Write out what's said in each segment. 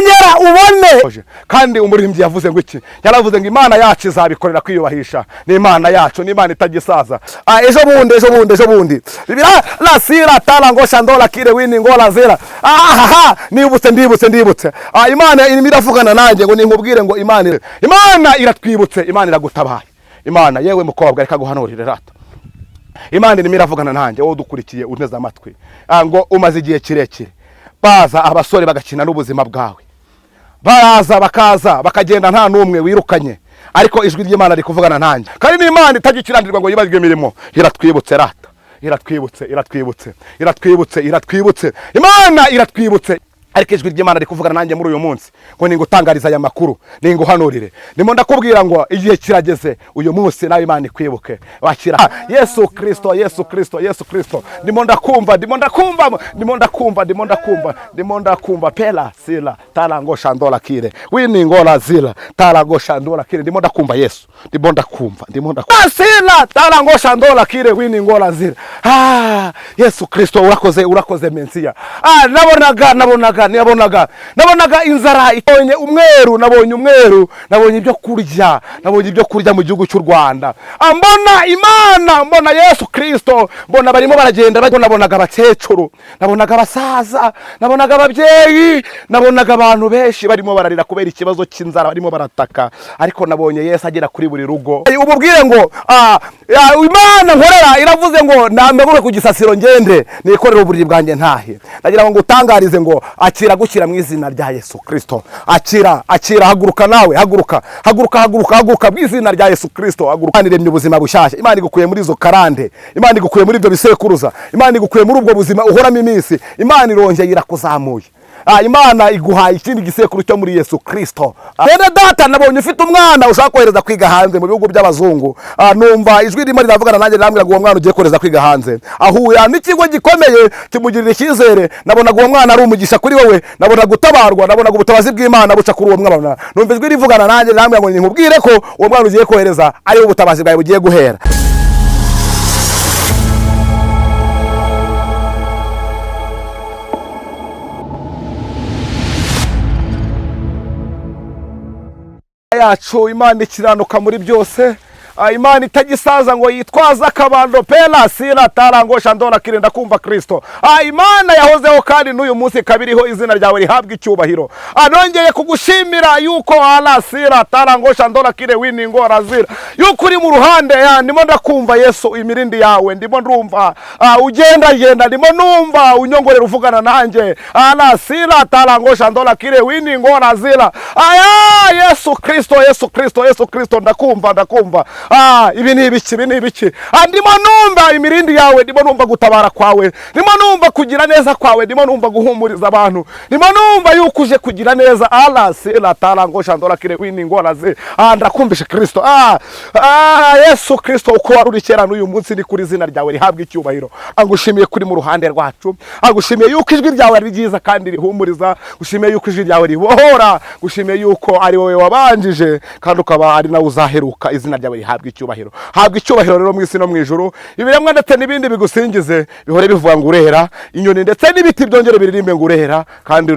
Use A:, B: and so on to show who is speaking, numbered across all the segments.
A: menyera ubone. Kandi umuririmbyi yavuze ngo iki? Yaravuze ngo Imana yacu izabikorera kwiyubahisha. Ni Imana yacu, ni Imana itagisaza. Ejo bundi bibira la sira talangosha ndola kire wini ngola zera. Ndibutse. Imana irimo iravugana nanjye ngo ninkubwire ngo Imana iratwibutse, Imana iragutabaye. Imana yewe mukobwa reka guhanurire rata. Imana irimo iravugana nanjye wowe dukurikiye unteze amatwi. Ngo umaze igihe kirekire baza abasore bagakina n'ubuzima bwawe. Baraza bakaza bakagenda nta numwe wirukanye. Ariko ijwi ry'Imana rikuvugana nanjye. Kandi n'Imana itagikirandirwa ngo yibagirwe imirimo. Iratwibutse rata. Iratwibutse. Imana iratwibutse. Ariko ijwi ry'Imana rikuvugana nanjye muri uyu munsi ngo ningutangariza aya makuru, ninguhanurire. Ndimo ndakubwira ngo igihe kirageze uyu munsi nawe Imana ikwibuke. Wakira Yesu Kristo. Ndimo ndakumva pela sila talangosha ndola kire wini ngola zila talangosha ndola kire. Ndimo ndakumva Yesu. Ndimo ndakumva sila talangosha ndola kire wini ngola zila. Yesu Kristo urakoze Mensia. Nabonaga inzara itonye umweru, nabonye ibyo kurya mu gihugu cy'u Rwanda. Mbona Imana, mbona Yesu Kristo, mbona barimo baragenda, nabonaga abakecuru, nabonaga abasaza, nabonaga ababyeyi, nabonaga abantu benshi barimo bararira kubera ikibazo cy'inzara, barimo barataka. Ariko nabonye Yesu agera kuri buri rugo. Ububwire ngo Imana nkorera iravuze ngo nambeguke ku gisasiro ngende nikorera uburiri bwanjye ntahe. Nagira ngo ngutangarize ngo akira gukira mu izina rya Yesu Kristo. Akira haguruka nawe, haguruka mu izina rya Yesu Kristo. Haguruka niremye ubuzima bushyashya. Imana igukuye muri izo karande, Imana igukuye muri ibyo bisekuruza, Imana igukuye muri ubwo buzima uhoramo iminsi. Imana irongeye irakuzamuye. Imana iguhaye ikindi gisekuru cyo muri Yesu Kristo. Bene data, nabonye ufite umwana ushaka kohereza kwiga hanze mu bihugu by'abazungu. Numva ijwi rimwe riravugana nanjye rambwira ngo uwo mwana ugiye kohereza kwiga hanze. Ahuya n'ikigo gikomeye kimugirira icyizere. Nabonaga uwo mwana ari umugisha kuri wowe, nabonaga gutabarwa, nabonaga ubutabazi bw'Imana buca kuri uwo mwana. Numva ijwi rivugana nanjye rambwira ngo ninkubwire ko uwo mwana ugiye kohereza ari ubutabazi bwawe bugiye guhera. Yacu Imana ikiranuka muri byose. Imana itagisaza ngo yitwaza akabando pela sila tarangosha ndola kire. Ndakumva Kristo. Imana yahozeho kandi n'uyu munsi kabiriho, izina ryawe rihabwa icyubahiro. Nongeye kugushimira yuko ala sila tarangosha ndola kire wini ngora zira yuko uri mu ruhande. Ndimo ndakumva Yesu imirindi yawe, ndimo ndumva ugenda, ndimo numva unyongorera uvugana nanjye. Ala sila tarangosha ndola kire wini ngora zira. Yesu Kristo ndakumva. Ibi ni ibiki. Ndimo numva imirindi yawe, ndimo numva gutabara kwawe, ndimo numva kugira neza kwawe, ndimo numva guhumuriza abantu, ndimo numva yuko uje kugira neza. Ala sila tarangosha ndola kire wini ngora ze. Ndakumvishe Kristo. Yesu Kristo, uko waruri kera n'uyu munsi ni kuri izina ryawe rihabwa icyubahiro. Angushimiye kuri mu ruhande rwacu, angushimiye yuko ijwi ryawe ari ryiza kandi rihumuriza, gushimiye yuko ijwi ryawe ribohora, gushimiye yuko ari wowe wabanjije kandi ukaba ari nawe uzaheruka. Izina ryawe rihabwa icyubahiro. Habwa icyubahiro rero mu isi no mu ijuru. Ibiremwa ndetse n'ibindi bigusingize bihore bivuga ngo urera. Inyoni ndetse n'ibiti byongere biririmbe ngo urera kandi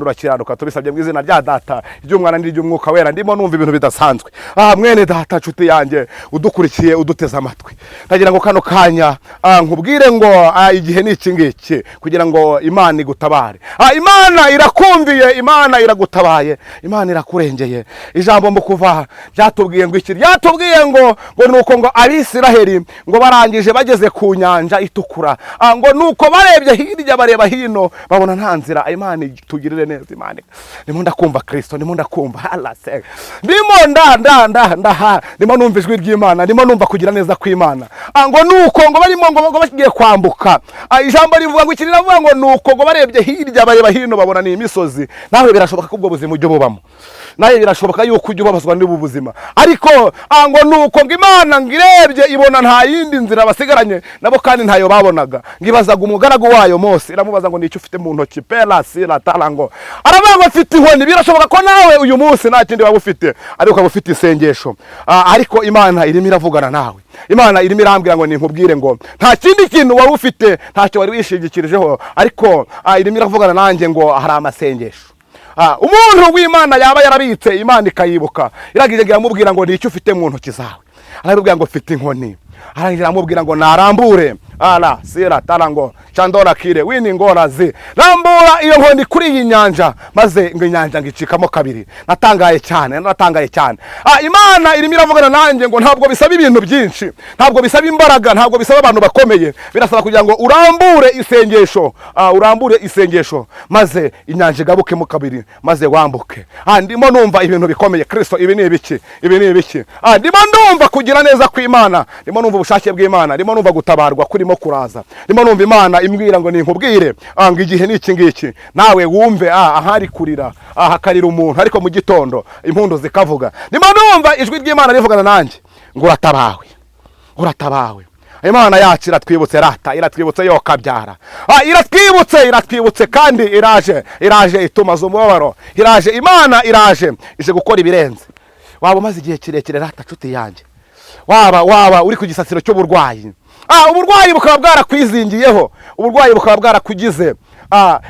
A: urakiranuka. Tubisabye mu izina rya Data, ry'Umwana n'iry'Umwuka Wera. Ndimo numva ibintu bidasanzwe. Mwene Data, nshuti yanjye udukurikiye uduteze amatwi, ndagira ngo kano kanya nkubwire ngo igihe ni iki ngiki kugira ngo Imana igutabare. Imana irakumviye, Imana iragutabaye, Imana irakurengeye. Ijambo mu Kuva ryatubwiye ngo iki? Ryatubwiye ngo nuko ngo Abisiraheli ngo barangije bageze ku nyanja itukura, ngo nuko barebye hirya bareba hino babona nta nzira. Imana itugirire neza. Imana ndimo ndakumva Kristo, ndimo ndakumva ndimo numva ijwi ry'Imana, ndimo numva kugira neza kw'Imana. Ngo nuko ngo barimo ngo bagiye kwambuka. Ijambo rivuga ngo ikirira vuga ngo nuko ngo barebye hirya bareba hino babona ni imisozi. Nawe birashoboka ko ubwo buzima ujye bubamo, nawe birashoboka yuko ujye ubabazwa n'ubu buzima. Ariko ngo nuko ngo Imana ngirebye ibona nta yindi nzira basigaranye nabo kandi ntayo babonaga. Ngibazaga umugaragu wayo Mose, iramubaza ngo nicyo ufite mu ntoki? Pela sila tarango. Aravuga ngo mfite inkoni. Birashoboka ko nawe uyu munsi nta kindi waba ufite, ariko ukaba ufite isengesho. Ariko Imana irimo iravugana nawe. Imana irimo irambwira ngo ninkubwire ngo nta kindi kintu wari ufite, ntacyo wari wishingikirijeho, ariko irimo iravugana nanjye ngo hari amasengesho. umuntu w'Imana yaba yarabitse Imana ikayibuka, iragije iramubwira ngo ni icyo ufite mu ntoki zawe. Arabibwira ngo mfite inkoni. Arangije aramubwira ngo narambure. Ala sira tarango chandora kire wini ngora zi. Rambura iyo nkoni kuri iyi nyanja, maze ngo inyanja ngicikamo kabiri. Natangaye cyane. Imana irimo iravugana nanjye ngo ntabwo bisaba ibintu byinshi, ntabwo bisaba imbaraga, ntabwo bisaba abantu bakomeye. Birasaba kugira ngo urambure isengesho, maze inyanja igabukemo kabiri, maze wambuke. Ndimo numva ibintu bikomeye. Kristo, ibi ni ibiki? Ndimo numva kugira neza kw'Imana, ndimo numva ubushake bw'Imana, ndimo numva gutabarwa kurimo kuraza, ndimo numva Imana imbwira ngo ninkubwire ngo igihe ni iki ngiki, nawe wumve ahari kurira, hakarira umuntu ariko mu gitondo impundu zikavuga. Ndimo numva ijwi ry'Imana rivugana nanjye ngo uratabawe. Imana yacu iratwibutse iratwibutse yo kabyara. Iratwibutse kandi iraje itumaza umubabaro. Imana iraje ije gukora ibirenze. Waba umaze igihe kirekire rata nshuti yanjye, waba uri ku gisasiro cy'uburwayi, uburwayi bukaba bwarakwizingiyeho, uburwayi bukaba bwarakugize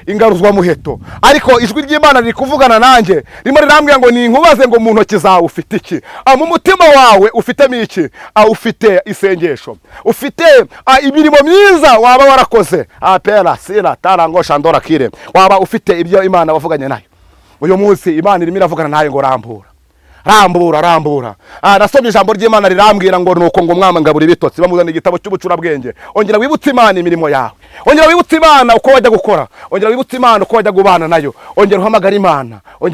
A: ingaruzwa muheto, ariko ijwi ry'Imana riri kuvugana nanjye, ririmo rirambwira ngo ninkubaze ngo mu ntoki zawe ufite iki? Mu mutima wawe ufitemo iki? Ufite isengesho, ufite imirimo myiza waba warakoze, pera sira tarango shandora kire, waba ufite ibyo Imana wavuganye nayo. Uyu munsi Imana irimo iravugana nawe ngo rambura. Nasomye ijambo ry'Imana rirambwira ngo nuko ngo umwami ngabura ibitotsi, bamuzana igitabo cy'ubucurabwenge. Ongera wibutse Imana imirimo yawe, ongera wibutse Imana uko wajya gukora, ongera wibutse Imana uko wajya gubana nayo, ongera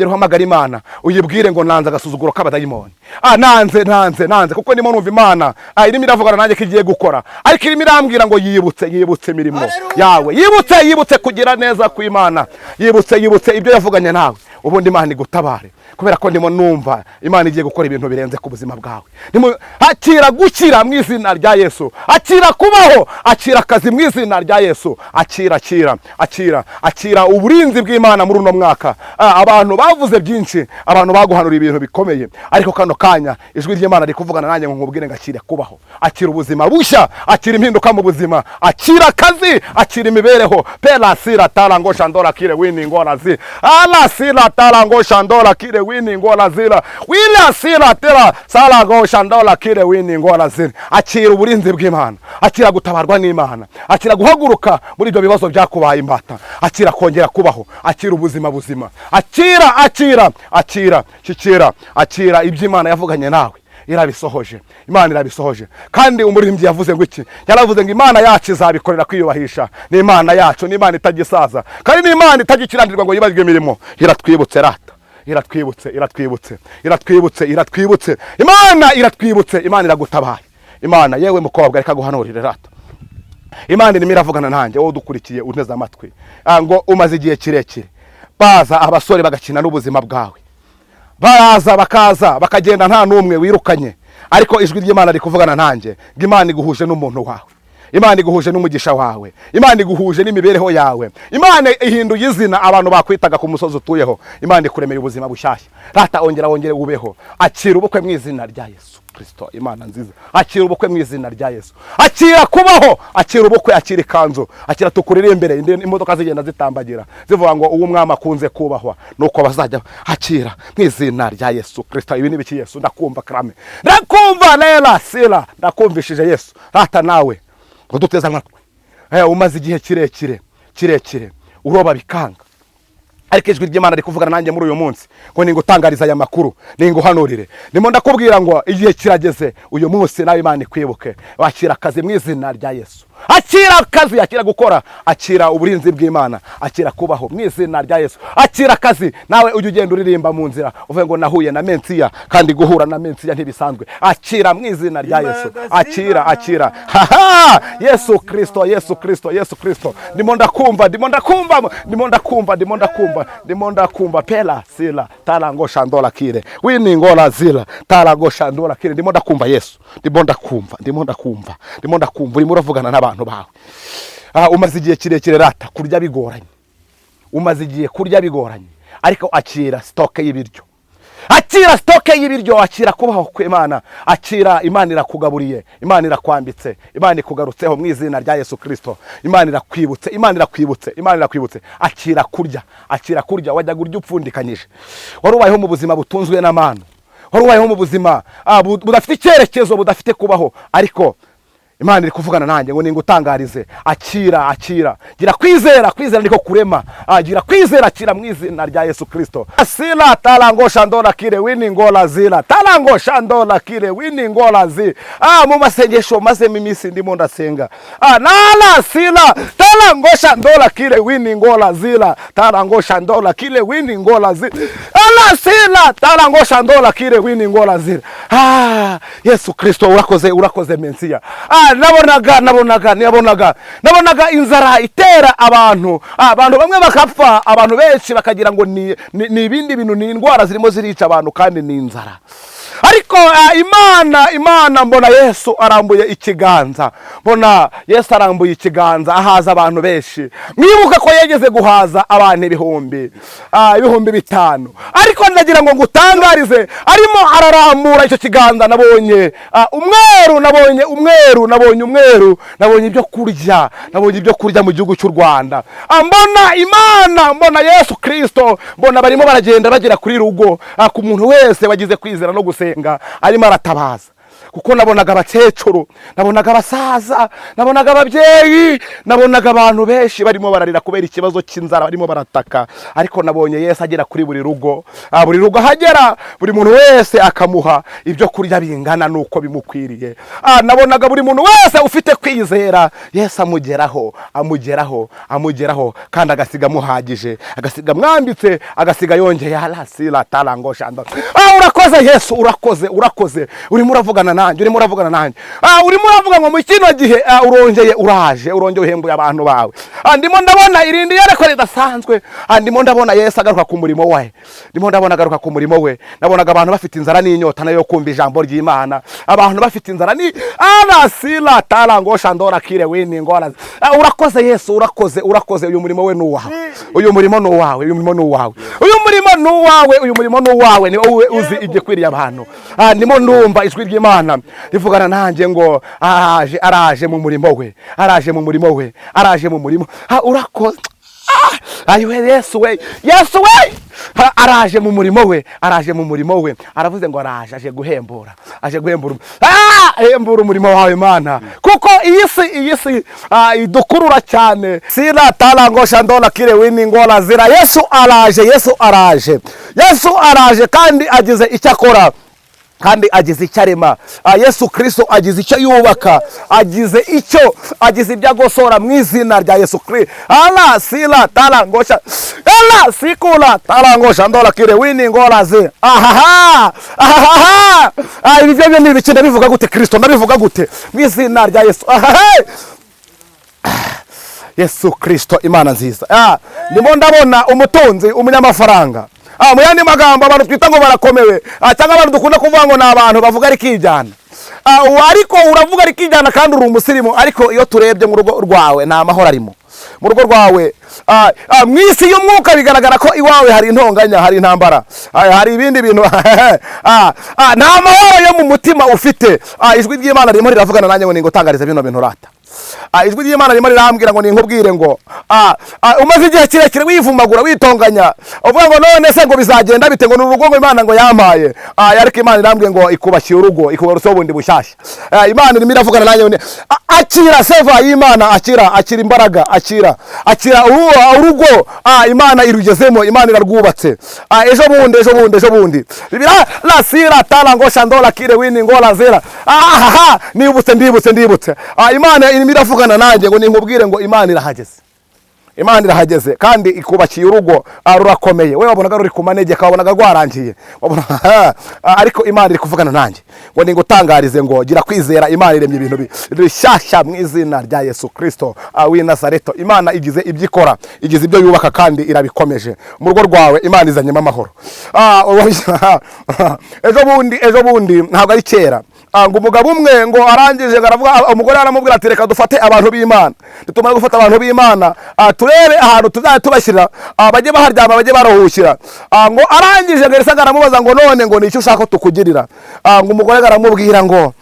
A: uhamagara Imana, uyibwire ngo nanze agasuzuguro k'abadayimoni. Nanze kuko ndimo numva Imana irimo iravugana nanjye ko igiye gukora, ariko irimo irambwira ngo yibutse imirimo yawe, yibutse kugira neza kw'Imana, yibutse ibyo yavuganye nawe, ubundi Imana igutabare. Kubera ko ndimo numva Imana igiye gukora ibintu birenze ku buzima bwawe. Akira gukira mu izina rya Yesu, akira kubaho, akira akazi mu izina rya Yesu, akira uburinzi bw'Imana muri uno mwaka. Abantu bavuze byinshi, abantu baguhanura ibintu bikomeye, ariko kano kanya ijwi ry'Imana rikuvugana nanjye ngo nkubwire ngo akire kubaho, akira ubuzima bushya, akira impinduka mu buzima, akira akazi, akira imibereho. Pela sira tarango shandora kire wini ngora zi, ala sira tarango shandora kire wini ngora zira, wila sira tera sala go shandola kire wini ngora zira. Akira uburinzi bw'Imana, akira gutabarwa n'Imana, akira guhaguruka muri ibyo bibazo byakubaye imbata, akira kongera kubaho, akira ubuzima buzima, akira ibyo Imana yavuganye nawe. Imana irabisohoje. Kandi umuririmbyi yavuze ngo iki? Yaravuze ngo Imana yacu izabikorera kwiyubahisha. Ni Imana yacu, ni Imana itagisaza, kandi ni Imana itagikirandirwa ngo yibagirwe imirimo. Iratwibutse rata, iratwibutse. Imana iratwibutse, Imana iragutabaye. Imana yewe mukobwa reka guhanurire rata. Imana irimo iravugana nanjye, wowe dukurikiye unteze amatwi, ngo umaze igihe kirekire baza abasore bagakina n'ubuzima bwawe, baraza bakaza bakagenda nta n'umwe wirukanye, ariko ijwi ry'Imana rikuvugana nanjye ngo Imana iguhuje n'umuntu wawe, Imana iguhuje n'umugisha wawe, Imana iguhuje n'imibereho yawe, Imana ihinduye izina abantu bakwitaga ku musozi utuyeho, Imana ikuremeye ubuzima bushyashya. Rata ongera ubeho, akira ubukwe mu izina rya Yesu Kristo. Imana nziza, akira ubukwe mu izina rya Yesu, akira kubaho, akira ubukwe, akira ikanzu, akira tukurire imbere imodoka zigenda zitambagira zivuga ngo uwo mwama akunze kubahwa nuko bazajya. Akira mu izina rya Yesu Kristo. Ibi ni biki Yesu? Ndakumva krame, ndakumva lela sila, ndakumvishije Yesu. Rata nawe uduteze amatwi, umaze igihe kirekire uroba bikanga, ariko ijwi ry'Imana rikuvugana nanjye muri uyu munsi ngo ningutangariza aya makuru, ninguhanurire. Ndimo ndakubwira ngo igihe kirageze, uyu munsi nawe Imana ikwibuke. Wakira akazi mu izina rya Yesu, akira akazi, akira gukora, akira uburinzi bw'Imana, akira kubaho mu izina rya Yesu, akira akazi. Nawe ujye ugenda uririmba mu nzira uvuge ngo nahuye na Mensiya, kandi guhura na Mensiya ntibisanzwe. Akira mu izina rya Yesu, akira. Yesu Kristo. Ndimo ndakumva pela sila tarango shandola kire wini ngora zila tarango shandola kire. Ndimo ndakumva Yesu, ndimo ndakumva. Urimo uravugana n'abantu bawe. Umaze igihe kirekire rata kurya bigoranye, ariko akira stoke y'ibiryo, akira stoke y'ibiryo, akira kubaho kw'Imana, akira Imana irakugaburiye, Imana irakwambitse, Imana ikugarutseho mu izina rya Yesu Kristo. Imana irakwibutse, Imana irakwibutse, Imana irakwibutse. Akira kurya, akira kurya. Wajyaga urya upfundikanyije, wari ubayeho mu buzima butunzwe n'amano, wari ubayeho mu buzima budafite icyerekezo, budafite kubaho, ariko Imana iri kuvugana nanjye ngo ningutangarize, akira, akira. Gira kwizera, kwizera niko kurema. Gira kwizera, akira mu izina rya Yesu Kristo. Sila talangosha ndola kile wini ngola zila. Talangosha ndola kile wini ngola zi. Mu masengesho maze iminsi ndimo ndasenga. Nala sila talangosha ndola kile wini ngola zila. Talangosha ndola kile wini ngola zi. Ala sila talangosha ndola kile wini ngola zila. Yesu Kristo urakoze Mensia. Nabonaga inzara itera abantu bamwe bakapfa, abantu benshi bakagira ngo ni ibindi bintu, ni indwara zirimo zirica abantu, kandi ni inzara. Ariko Imana mbona Yesu arambuye ikiganza, mbona Yesu arambuye ikiganza, ahaza abantu benshi. Mwibuka ko yegeze guhaza abantu ibihumbi 5. Ariko ndagira ngo ngutangarize, arimo ararambura icyo kiganza, nabonye nabonye ibyo kurya mu gihugu cy'u Rwanda. Mbona Imana, mbona Yesu Kristo, mbona barimo baragenda bagera kuri rugo, ku muntu wese wagize kwizera no gusenga, arimo aratabaza. Kuko nabonaga abakecuru, nabonaga abasaza, nabonaga ababyeyi, nabonaga abantu benshi barimo bararira kubera ikibazo cy'inzara, barimo barataka. Ariko nabonye Yesu agera kuri buri rugo hagera, buri muntu wese akamuha ibyo kurya bingana nuko bimukwiriye. Nabonaga buri muntu wese ufite kwizera, Yesu amugeraho kandi agasiga muhagije, agasiga mwambitse, agasiga yongeye. Alasila talangosha ndo. Urakoze Yesu, urakoze. Urimo uravugana nanjye, urimo uravuga ngo mu kino gihe urongeye uhembuye abantu bawe. Ndimo ndabona irindi yereko ridasanzwe, ndimo ndabona Yesu agaruka ku murimo we. Nabonaga abantu bafite inzara n'inyota nayo kumva ijambo ry'Imana, abantu bafite inzara ni alasila talangosha ndora kire wini ngola. Urakoze Yesu, urakoze. Uyu murimo we ni uwawe, ni wowe uzi igikwiriye abantu. Ndimo ndumva ijwi ry'Imana rivugana nanjye ngo araje mu murimo we. Urakoze. Yesu we araje mu murimo we, aravuze ngo aje guhembura hembura umurimo wawe Mana, kuko iyi si idukurura cyane. Sila talangosha ndola kile wini ngola zira. Yesu araje kandi agize icyo akora, kandi agize icyo arema. Yesu Kristo agize icyo yubaka, agize ibyo agosora mu izina rya Yesu Kristo. Ala sila talangosha, ala sikula talangosha ndola kire wini ngola ze. Ibi byo ni ibiki ndabivuga gute Kristo, ndabivuga gute mu izina rya Yesu. Yesu Kristo, Imana nziza. Ndimo ndabona umutunzi, umunyamafaranga. Mu yandi magambo abantu twita ngo barakomewe, cyangwa abantu dukunda kuvuga ngo ni abantu bavuga ari kijyana. Ariko uravuga ari kijyana kandi uri umusirimu, ariko iyo turebye mu rugo rwawe nta mahoro arimo. Mu rugo rwawe mu isi y'umwuka bigaragara ko iwawe hari intonganya, hari intambara, hari ibindi bintu. Nta mahoro yo mu mutima ufite. Ijwi ry'Imana ririmo riravugana nanjye ngo ningutangarize bino bintu rata. Ijwi ry'Imana ririmo rirambwira ngo ninkubwire ngo umaze igihe kirekire wivumagura, witonganya, uvuga ngo none se ngo bizagenda bite, ngo ni urugo ngo Imana ngo yampaye. Ariko Imana irambwiye ngo ikubashye urugo, ikubarutseho ubundi bushyashya. Imana irimo iravugana nanjye, akira seva y'Imana, akira imbaraga, akira urugo. Imana irugezemo, Imana irarwubatse. Ejo bundi la sira talangosha ndola kire wini ngola zera. Ndibutse. Imana irimo iravugana nanjye ngo ninkubwire ngo Imana irahageze kandi ikubakiye urugo rurakomeye. We wabonaga ruri ku manegeka, wabonaga rwarangiye, ariko Imana iri kuvugana nanjye ngo ningutangarize ngo gira kwizera. Imana iremye ibintu bishyashya mu izina rya Yesu Kristo w'i Nazareto. Imana igize ibyo ikora, igize ibyo yubaka kandi irabikomeje. Mu rugo rwawe Imana izanyemo amahoro. Ejo bundi ntabwo ari kera, ngo umugabo umwe ngo arangije ngaravuga umugore aramubwira ati reka dufate abantu b'Imana. Nitumara gufata abantu b'Imana turebe ahantu tuzajya tubashyira bajye baharyama bajye baruhukira. Ngo arangije Elisa aramubaza ngo none ngo nicyo ushaka tukugirira. Ngo umugore aramubwira ngo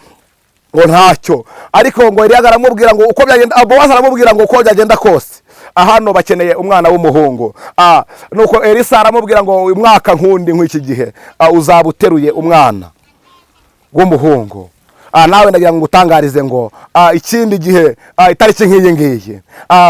A: ntacyo, ariko ngo Eliya aramubwira ngo uko byagenda, Bowazi aramubwira ngo uko byagenda kose hano bakeneye umwana w'umuhungu. Nuko Elisa aramubwira ngo uyu mwaka nkundi nk'iki gihe uzaba uteruye umwana w'umuhungu. Nawe ndagira ngo utangarize ngo ikindi gihe itariki nk'iyi ngiyi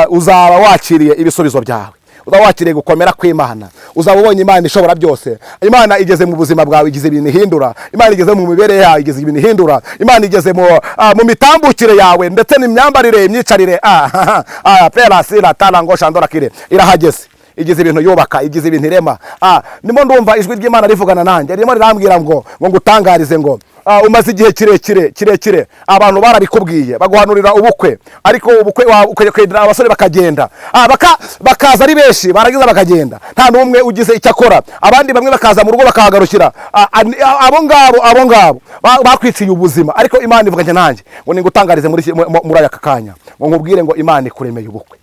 A: uzaba wakiriye ibisubizo byawe, uzaba wakiriye gukomera kw'Imana, uzaba ubonye Imana ishobora byose. Imana igeze mu buzima bwawe igize ibintu ihindura, Imana igeze mu mibereho yawe igize ibintu ihindura, Imana igeze mu mitambukire yawe ndetse n'imyambarire imyicarire. Perasira tarango shandora kire irahageze, igize ibintu yubaka, igize ibintu irema. Nimo ndumva ijwi ry'Imana rivugana nanjye, ririmo rirambwira ngo ngutangarize ngo umaze igihe kirekire abantu barabikubwiye baguhanurira ubukwe, ariko ubukwe ukagenda abasore bakagenda bakaza ari benshi baragiza bakagenda, nta n'umwe ugize icyo akora. Abandi bamwe bakaza mu rugo bakahagarukira. Abo ngabo bakwiciye ubuzima, ariko Imana ivuganye nanjye ngo ningutangarize muri aya kanya ngo nkubwire ngo Imana ikuremeye ubukwe.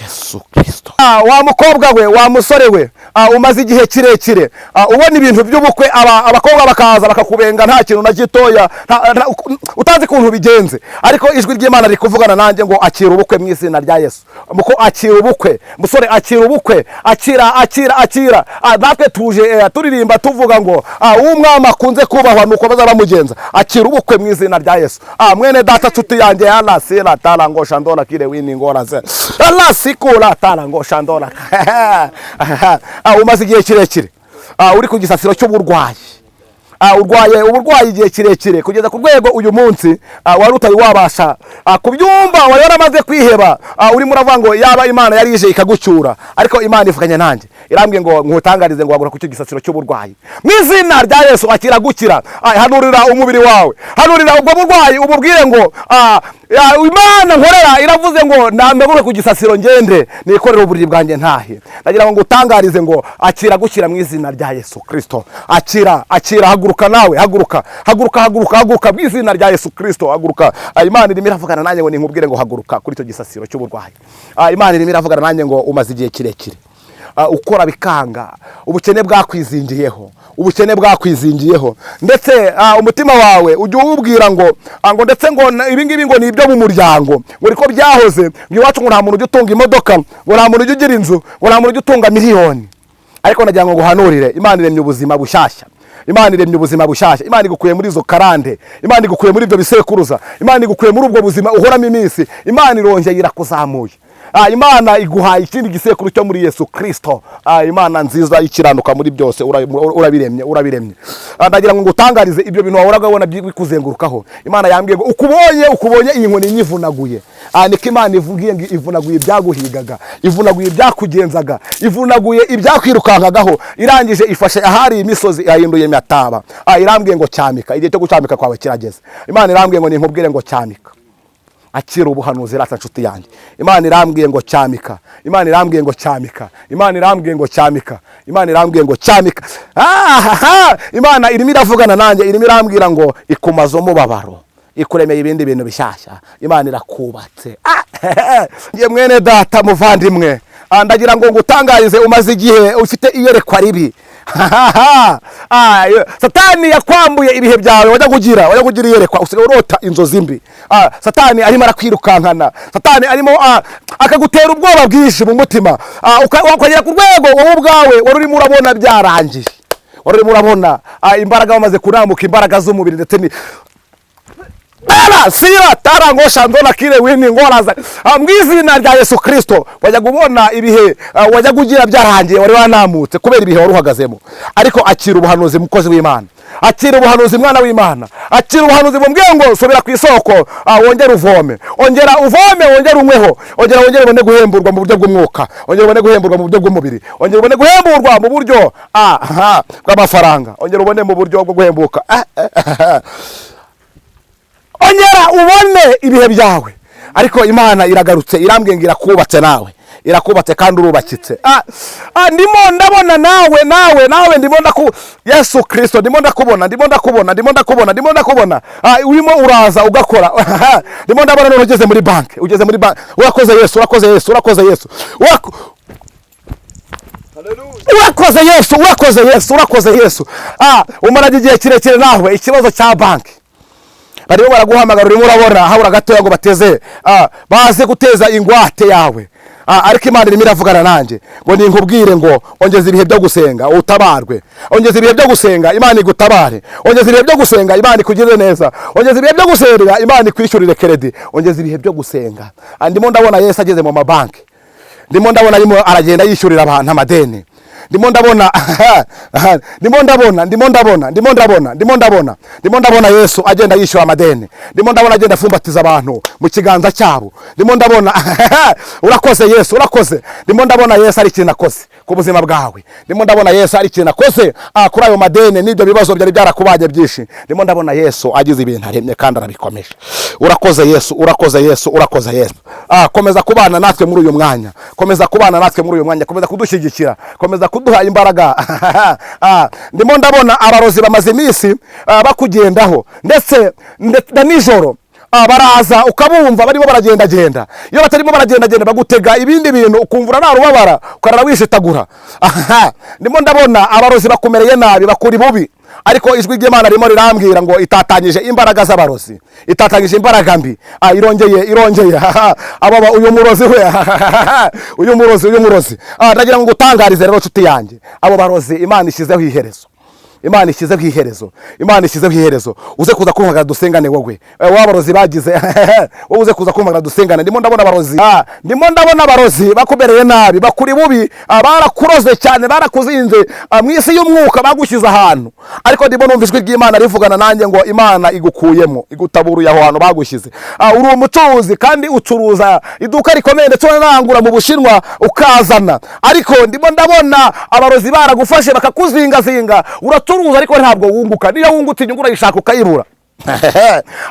A: Yesu Kristo. Wa mukobwa we, wa musore we, umaze igihe kirekire ubona ibintu by'ubukwe, abakobwa bakaza bakakubenga nta kintu na gitoya, utazi kuntu bigenze, ariko ijwi ry'Imana rikuvugana nanjye ngo akira ubukwe mu izina rya Yesu. Muko akira ubukwe, musore akira ubukwe, akira. Natwe tuje turirimba tuvuga ngo umwami akunze kubahwa nuko baza bamugenza. Akira ubukwe mu izina rya Yesu. Mwene data nshuti yanjye sira tarango shandora kire wini ngora se sikura tarango shandora. Umaze igihe kirekire uri ku gisasiro cy'uburwayi, urwaye uburwayi igihe kirekire kugeza ku rwego uyu munsi wari utari wabasha kubyumva, wari waramaze kwiheba. Urimo uravuga ngo yaba Imana yari ije ikagucyura, ariko Imana ivuganye nanjye irambwiye ngo nkutangarize ngo wagura ku cyo gisasiro cy'uburwayi mu izina rya Yesu. Akira gukira, hanurira umubiri wawe, hanurira ubwo burwayi, ububwire ngo Imana nkorera iravuze ngo namegure ku gisasiro ngende nikorera uburiri bwanjye ntahe. Ndagira ngo ngutangarize ngo akira gukira mu izina rya Yesu Kristo. Akira, haguruka nawe, haguruka mu izina rya Yesu Kristo, haguruka. Imana irimo iravugana nanjye ngo ninkubwire ngo haguruka kuri icyo gisasiro cy'uburwayi. Imana irimo iravugana nanjye ngo umaze igihe kirekire ukora bikanga, ubukene bwakwizingiyeho, ndetse umutima wawe ujye uwubwira ngo ndetse ngo ibi ngibi ngo ni ibyo mu muryango, ngo niko byahoze, ngo iwacu ngo nta muntu ujya utunga imodoka, ngo nta muntu ujya ugira inzu, ngo nta muntu ujya utunga miliyoni. Ariko nagira ngo nguhanurire, Imana iremye ubuzima bushyashya. Imana igukuye muri izo karande, Imana igukuye muri ibyo bisekuruza, Imana igukuye muri ubwo buzima uhoramo iminsi. Imana irongeye irakuzamuye. Imana iguhaye ikindi gisekuru cyo muri Yesu Kristo. Imana nziza ikiranuka muri byose, urabiremye. Ndagira ngo ngutangarize ibyo bintu wahoraga ubona bikuzengurukaho. Imana yambwiye ngo ukubonye iyi nkoni nyivunaguye. Niko Imana ivugiye ngo ivunaguye ibyaguhigaga, ivunaguye ibyakugenzaga, ivunaguye ibyakwirukankagaho, irangije ifashe ahari imisozi yahinduye mataba. Irambwiye ngo cyamika, igihe cyo gucamika kwawe kirageze. Imana irambwiye ngo ninkubwire ngo cyamika. Akira ubuhanuzi rata nshuti yanjye. Imana irambwiye ngo cyamika, Imana irambwiye ngo cyamika, Imana irambwiye ngo cyamika, Imana irambwiye ngo cyamika. Imana irimo iravugana nanjye, irimo irambwira ngo ikumaze umubabaro, ikuremeye ibindi bintu bishyashya. Imana irakubatse. Ngiye mwene data muvandimwe, ndagira ngo ngutangarize umaze igihe ufite iyerekwa ribi. Satani yakwambuye ibihe byawe, wajya kugira iyerekwa usigaye urota inzozi mbi. Satani arimo arakwirukankana, Satani arimo akagutera ubwoba bwinshi mu mutima, ukagera ku rwego wowe ubwawe wari urimo urabona byarangiye, wari urimo urabona imbaraga bamaze kurambuka, imbaraga z'umubiri ndetse ni sira tarango shandona kire wini ngoraza mu izina rya Yesu Kristo. Wajya kubona ibihe wajya kugira byarangiye, wari wanamutse kubera ibihe wari uhagazemo. Ariko akira ubuhanuzi mukozi w'Imana, akira ubuhanuzi mwana w'Imana, akira ubuhanuzi bumbwiye ngo subira ku isoko, wongera uvome, wongera unyweho, wongera ubone guhemburwa mu buryo bw'umwuka, wongera ubone guhemburwa mu buryo bw'umubiri, wongera ubone guhemburwa mu buryo bw'amafaranga, wongera ubone mu buryo bwo guhembuka. Ongera ubone ibihe byawe. ariko Imana iragarutse irambwiye ngo irakubatse nawe, irakubatse kandi urubakitse. Ndimo ndabona nawe ndimo Yesu Kristo, ndimo ndakubona urimo uraza ugakora. Ndimo ndabona none ugeze muri banki, urakoze Yesu, urakoze Yesu. Umaraje igihe kirekire nawe ikibazo cya banki, barimo baraguhamagara, urimo urabona habura gatoya ngo bateze baze guteza ingwate yawe. Ariko Imana irimo iravugana nanjye ngo ninkubwire ngo ongeza ibihe byo gusenga utabarwe, ongeza ibihe byo gusenga Imana igutabare, ongeza ibihe byo gusenga Imana ikugirire neza, ongeza ibihe byo gusenga Imana ikwishyurire credit, ongeza ibihe byo gusenga. Ndimo ndabona Yesu ageze mu mabanki, ndimo ndabona arimo aragenda yishyurira abantu amadeni, ndimo ndabona Yesu agenda yishyura amadeni, ndimo ndabona agenda afumbatiza abantu mu kiganza cyabo, ndimo ndabona urakoze Yesu, urakoze. Ndimo ndabona Yesu ari ikintu akoze ku buzima bwawe, ndimo ndabona Yesu ari ikintu akoze kuri ayo madeni n'ibyo bibazo byari byarakubanye byinshi. Ndimo ndabona Yesu agize ibintu aremye kandi arabikomeje. Urakoze Yesu, urakoze Yesu. Komeza kubana natwe muri uyu mwanya, komeza kudushyigikira, komeza kuduha imbaraga. Ndimo ndabona abarozi bamaze iminsi bakugendaho, ndetse nijoro baraza ukabumva barimo baragendagenda. Iyo batarimo baragendagenda bagutega ibindi bintu ukumvura nta rubabara ukarara wishitagura. Ndimo ndabona abarozi bakumereye nabi, bakuri bubi, ariko ijwi ry'Imana rimo rirambwira ngo itatanyije imbaraga z'abarozi, itatanyije imbaraga mbi. Irongeye uyu murozi we, uyu murozi. Ndagira ngo ngutangarize rero nshuti yanjye, abo barozi Imana ishyizeho iherezo, Imana ishyizeho iherezo. Uze kuza kumvagara dusengane wowe, wabarozi bagize wowe uze kuza kumvagara dusengane. Ndimo ndabona abarozi bakubereye nabi, bakuri bubi, barakuroze cyane, barakuzinze mu isi y'umwuka, bagushyize ahantu. Ariko ndimo numva ijwi ry'Imana rivugana nanjye ngo Imana igukuyemo, igutaburuye aho hantu bagushyize. Uri umucuruzi kandi ucuruza iduka rikomeye, ndetse wanarangura mu Bushinwa ukazana, ariko ndimo ndabona abarozi baragufashe bakakuzingazinga, uraturuza ariko ntabwo wunguka. Niyo wungutse inyungu urayishaka ukayibura.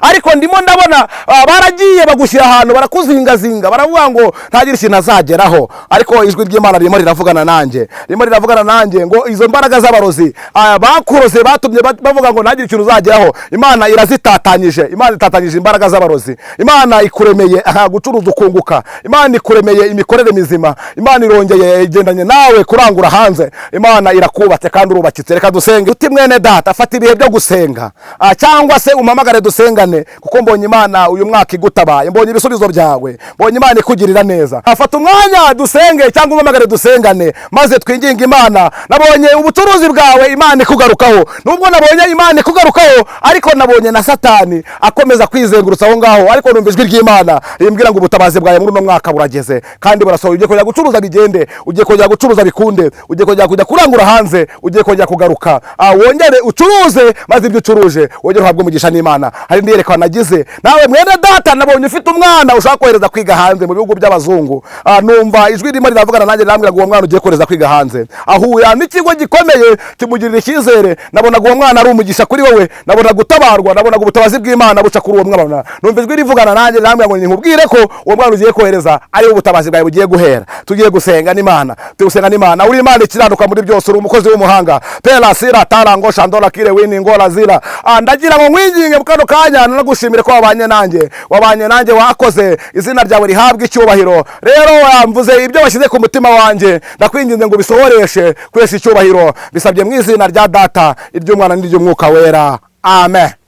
A: Ariko ndimo ndabona baragiye bagushyira ahantu, barakuzingazinga, baravuga ngo ntagira ikintu azageraho. Ariko ijwi ry'Imana ririmo riravugana nanjye ngo izo mbaraga z'abarozi bakuroze, batumye bavuga ngo ntagira ikintu uzageraho, Imana irazitatanyije. Imana itatanyije imbaraga z'abarozi. Imana ikuremeye gucuruza ukunguka, Imana ikuremeye imikorere mizima, Imana irongeye igendanye nawe kurangura hanze. Imana irakubatse kandi urubakitse. Reka dusenge. Uti mwene data, fata ibihe byo gusenga, cyangwa se umamagare dusengane, kuko mbonye Imana uyu mwaka igutabaye, mbonye ibisubizo byawe, mbonye Imana ikugirira neza. Afata umwanya dusenge cyangwa umamagare dusengane, maze twinginga Imana. Nabonye ubucuruzi bwawe Imana ikugarukaho, nubwo nabonye Imana ikugarukaho, ariko nabonye na Satani akomeza kwizengurutsa aho ngaho. Ariko numva ijwi ry'Imana rimbwira ngo ubutabazi bwawe muri uno mwaka burageze kandi burasohoye. Ugiye kujya gucuruza bigende, ugiye kujya gucuruza bikunde, ugiye kujya kurangura hanze, ugiye kujya kugaruka. Wongere ucuruze, maze ibyo ucuruje wongere uhabwe umugisha n'Imana. Hari ndiyerekana nagize nawe mwene data, nabonye ufite umwana ushaka kohereza kwiga hanze mu bihugu by'abazungu. Numva ijwi ririmo riravugana nanjye rirambwira ngo uwo mwana ugiye kohereza kwiga hanze, ahuye n'ikigo gikomeye kimugirira icyizere. Nabonaga uwo mwana ari umugisha kuri wowe, nabonaga gutabarwa, nabonaga ubutabazi bw'Imana buca kuri uwo mwana. Numva ijwi rivugana nanjye rirambwira ngo nkubwire ko uwo mwana ugiye kohereza ari ubutabazi bwawe bugiye guhera. Tugiye gusenga n'Imana, uri Imana ikiranuka muri byose, uri umukozi w'umuhanga. Pela sira tarango shandora kire wini ngola zira. Ndagira ngo mwinginge mukano kanya nagushimire ko wabanye nanjye, wakoze. Izina ryawe rihabwe icyubahiro. Rero wamvuze ibyo washyize ku mutima wanjye, ndakwinginze ngo bisohoreshe kwese icyubahiro. Bisabye mu izina rya Data, iry'Umwana n'iry'Umwuka wera. Amen.